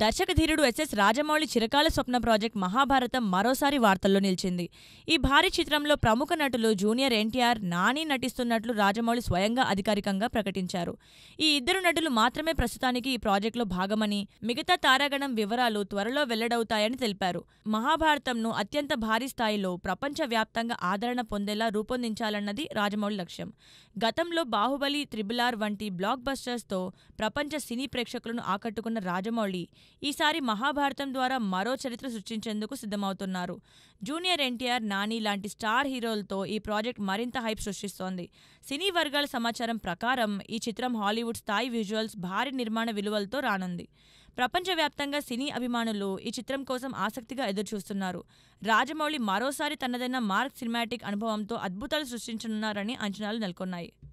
దర్శకధీరుడు SS Rajamouli చిరకాల స్వప్న project Mahabharatam మరోసారి వార్తల్లో నిలిచింది. ఈ భారీ చిత్రంలో ప్రముఖ నటులు జూనియర్ ఎన్టీఆర్, నాని నటిస్తున్నట్లు రాజమౌళి స్వయంగా అధికారికంగా ప్రకటించారు. ఈ ఇద్దరు నటులు మాత్రమే ప్రస్తుతానికి ఈ ప్రాజెక్టులో భాగమని, మిగతా తారాగణం వివరాలు త్వరలో వెల్లడవుతాయని తెలిపారు. మహాభారతంను అత్యంత భారీ స్థాయిలో ప్రపంచవ్యాప్తంగా ఆదరణ పొందేలా రూపొందించాలన్నది రాజమౌళి లక్ష్యం. గతంలో బాహుబలి, త్రిబుల్ ఆర్ వంటి బ్లాక్ బస్టర్స్తో ప్రపంచ సినీ ప్రేక్షకులను ఆకట్టుకున్న రాజమౌళి ఈసారి మహాభారతం ద్వారా మరో చరిత్ర సృష్టించేందుకు సిద్ధమవుతున్నారు. జూనియర్ ఎన్టీఆర్, నాని లాంటి స్టార్ హీరోలతో ఈ ప్రాజెక్ట్ మరింత హైప్ సృష్టిస్తోంది. సినీ వర్గాల సమాచారం ప్రకారం ఈ చిత్రం హాలీవుడ్ స్థాయి విజువల్స్, భారీ నిర్మాణ విలువలతో రానుంది. ప్రపంచవ్యాప్తంగా సినీ అభిమానులు ఈ చిత్రం కోసం ఆసక్తిగా ఎదురుచూస్తున్నారు. రాజమౌళి మరోసారి తనదైన మార్క్ సినిమాటిక్ అనుభవంతో అద్భుతాలు సృష్టించనున్నారని అంచనాలు నెలకొన్నాయి.